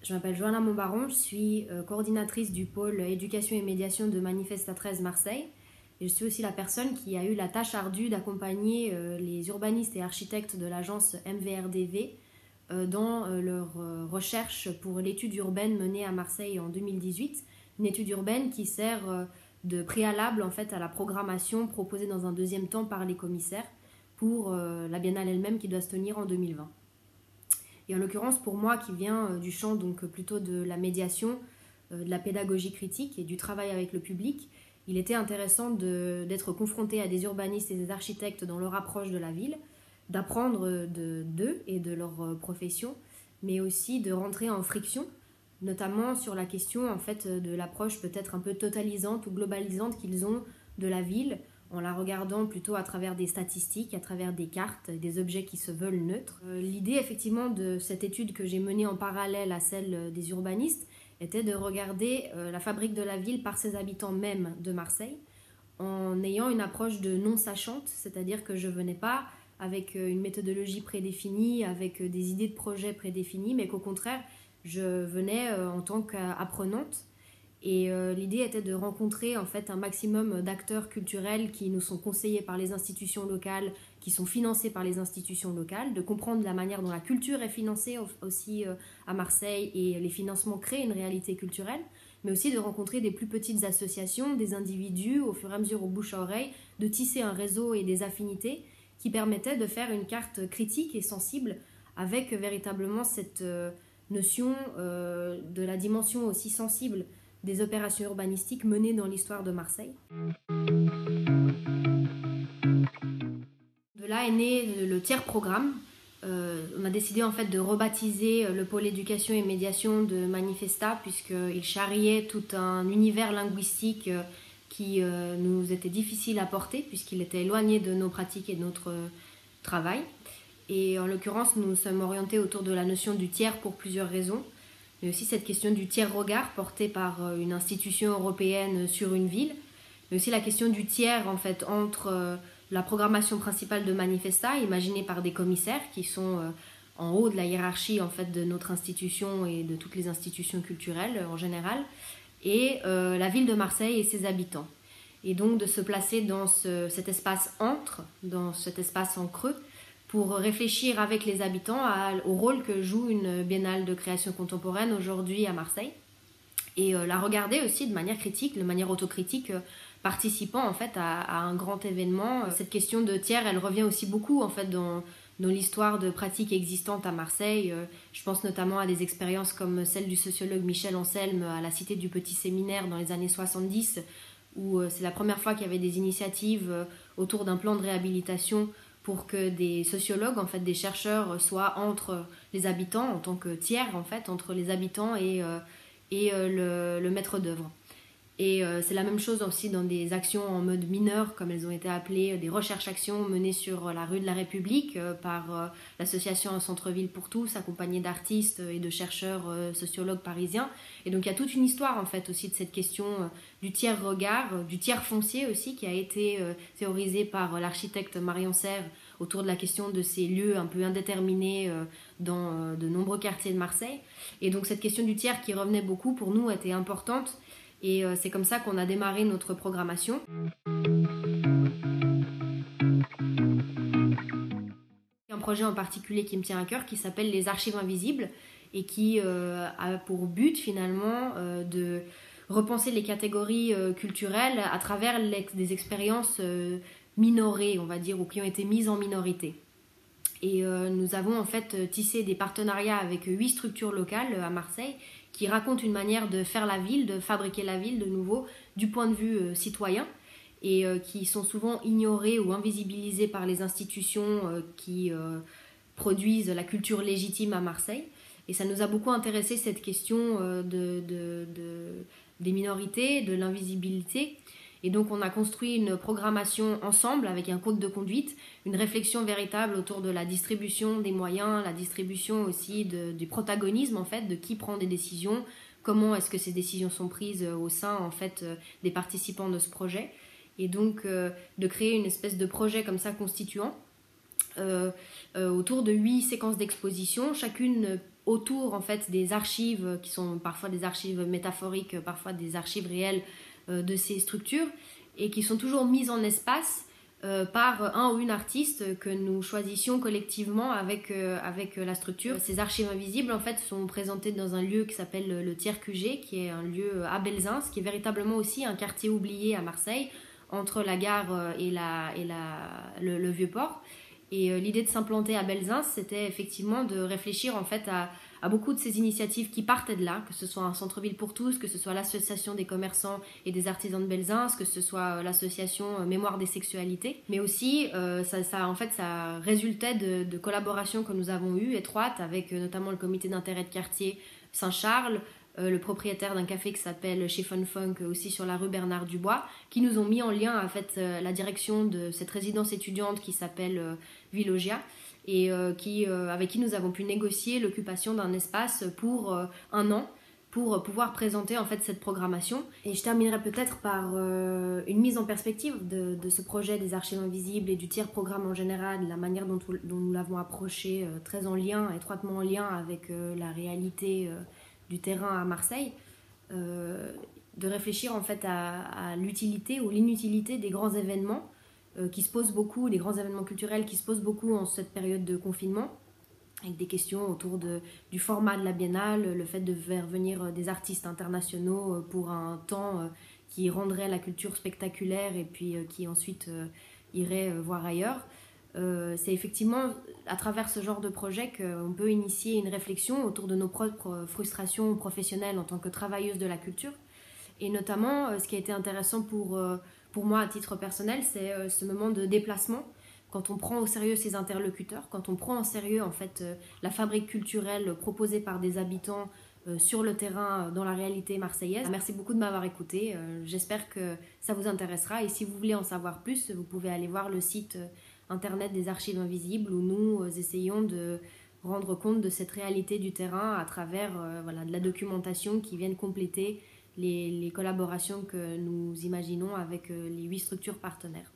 Je m'appelle Johanna Montbaron, je suis coordinatrice du pôle éducation et médiation de Manifesta 13 Marseille. Et je suis aussi la personne qui a eu la tâche ardue d'accompagner les urbanistes et architectes de l'agence MVRDV dans leur recherche pour l'étude urbaine menée à Marseille en 2018. Une étude urbaine qui sert de préalable en fait à la programmation proposée dans un deuxième temps par les commissaires pour la biennale elle-même qui doit se tenir en 2020. Et en l'occurrence, pour moi qui viens du champ donc plutôt de la médiation, de la pédagogie critique et du travail avec le public, il était intéressant d'être confronté à des urbanistes et des architectes dans leur approche de la ville, d'apprendre d'eux et de leur profession, mais aussi de rentrer en friction, notamment sur la question en fait, de l'approche peut-être un peu totalisante ou globalisante qu'ils ont de la ville, en la regardant plutôt à travers des statistiques, à travers des cartes, des objets qui se veulent neutres. L'idée effectivement de cette étude que j'ai menée en parallèle à celle des urbanistes était de regarder la fabrique de la ville par ses habitants même de Marseille, en ayant une approche de non-sachante, c'est-à-dire que je ne venais pas avec une méthodologie prédéfinie, avec des idées de projet prédéfinies, mais qu'au contraire, je venais en tant qu'apprenante. Et l'idée était de rencontrer en fait un maximum d'acteurs culturels qui nous sont conseillés par les institutions locales, qui sont financés par les institutions locales, de comprendre la manière dont la culture est financée aussi à Marseille et les financements créent une réalité culturelle, mais aussi de rencontrer des plus petites associations, des individus, au fur et à mesure au bouche à oreille, de tisser un réseau et des affinités qui permettaient de faire une carte critique et sensible avec véritablement cette notion de la dimension aussi sensible des opérations urbanistiques menées dans l'histoire de Marseille. De là est né le tiers programme. On a décidé en fait de rebaptiser le pôle éducation et médiation de Manifesta puisqu'il charriait tout un univers linguistique qui nous était difficile à porter puisqu'il était éloigné de nos pratiques et de notre travail. Et en l'occurrence, nous sommes orientés autour de la notion du tiers pour plusieurs raisons. Mais aussi cette question du tiers regard porté par une institution européenne sur une ville, mais aussi la question du tiers en fait entre la programmation principale de Manifesta, imaginée par des commissaires qui sont en haut de la hiérarchie en fait de notre institution et de toutes les institutions culturelles en général, et la ville de Marseille et ses habitants. Et donc de se placer dans cet espace dans cet espace en creux, pour réfléchir avec les habitants au rôle que joue une biennale de création contemporaine aujourd'hui à Marseille et la regarder aussi de manière critique, de manière autocritique, participant en fait à un grand événement. Cette question de tiers, elle revient aussi beaucoup en fait dans l'histoire de pratiques existantes à Marseille. Je pense notamment à des expériences comme celle du sociologue Michel Anselme à la Cité du Petit Séminaire dans les années 70, où c'est la première fois qu'il y avait des initiatives autour d'un plan de réhabilitation pour que des sociologues, en fait, des chercheurs soient entre les habitants en tant que tiers, en fait, entre les habitants et le maître d'œuvre. Et c'est la même chose aussi dans des actions en mode mineur, comme elles ont été appelées, des recherches-actions menées sur la rue de la République par l'association Centre-Ville pour tous, accompagnée d'artistes et de chercheurs sociologues parisiens. Et donc il y a toute une histoire en fait aussi de cette question du tiers regard, du tiers foncier aussi, qui a été théorisée par l'architecte Marion Serre autour de la question de ces lieux un peu indéterminés dans de nombreux quartiers de Marseille. Et donc cette question du tiers qui revenait beaucoup pour nous était importante. Et c'est comme ça qu'on a démarré notre programmation. Un projet en particulier qui me tient à cœur qui s'appelle les Archives Invisibles et qui a pour but finalement de repenser les catégories culturelles à travers des expériences minorées, on va dire, ou qui ont été mises en minorité. Et nous avons en fait tissé des partenariats avec 8 structures locales à Marseille qui racontent une manière de faire la ville, de fabriquer la ville de nouveau du point de vue citoyen et qui sont souvent ignorées ou invisibilisées par les institutions qui produisent la culture légitime à Marseille. Et ça nous a beaucoup intéressé cette question des minorités, de l'invisibilité. Et donc on a construit une programmation ensemble avec un code de conduite, une réflexion véritable autour de la distribution des moyens, la distribution aussi du protagonisme en fait, de qui prend des décisions, comment est-ce que ces décisions sont prises au sein en fait des participants de ce projet. Et donc de créer une espèce de projet comme ça constituant autour de 8 séquences d'exposition, chacune autour en fait des archives qui sont parfois des archives métaphoriques, parfois des archives réelles de ces structures et qui sont toujours mises en espace par un ou une artiste que nous choisissions collectivement avec la structure. Ces archives invisibles en fait sont présentées dans un lieu qui s'appelle le Tiers QG, qui est un lieu à Belzins, qui est véritablement aussi un quartier oublié à Marseille, entre la gare et le Vieux-Port. Et l'idée de s'implanter à Belzins, c'était effectivement de réfléchir en fait à beaucoup de ces initiatives qui partaient de là, que ce soit un centre-ville pour tous, que ce soit l'association des commerçants et des artisans de Belzins, que ce soit l'association Mémoire des sexualités, mais aussi ça résultait de collaborations que nous avons eues étroites avec notamment le comité d'intérêt de quartier Saint-Charles, le propriétaire d'un café qui s'appelle Chiffon Funk, aussi sur la rue Bernard Dubois, qui nous ont mis en lien en fait la direction de cette résidence étudiante qui s'appelle Villogia, et avec qui nous avons pu négocier l'occupation d'un espace pour un an pour pouvoir présenter en fait cette programmation. Et je terminerai peut-être par une mise en perspective de ce projet des archives invisibles et du tiers programme en général, la manière dont nous l'avons approché, très étroitement en lien avec la réalité du terrain à Marseille, de réfléchir en fait à l'utilité ou l'inutilité des grands événements qui se posent beaucoup, des grands événements culturels qui se posent beaucoup en cette période de confinement, avec des questions autour du format de la biennale, le fait de faire venir des artistes internationaux pour un temps qui rendrait la culture spectaculaire et puis qui ensuite irait voir ailleurs. C'est effectivement à travers ce genre de projet qu'on peut initier une réflexion autour de nos propres frustrations professionnelles en tant que travailleuses de la culture. Et notamment, ce qui a été intéressant pour moi à titre personnel, c'est ce moment de déplacement, quand on prend au sérieux ses interlocuteurs, quand on prend en sérieux en fait la fabrique culturelle proposée par des habitants sur le terrain dans la réalité marseillaise. Merci beaucoup de m'avoir écouté, j'espère que ça vous intéressera et si vous voulez en savoir plus, vous pouvez aller voir le site internet des archives invisibles où nous essayons de rendre compte de cette réalité du terrain à travers de la documentation qui viennent compléter les collaborations que nous imaginons avec les 8 structures partenaires.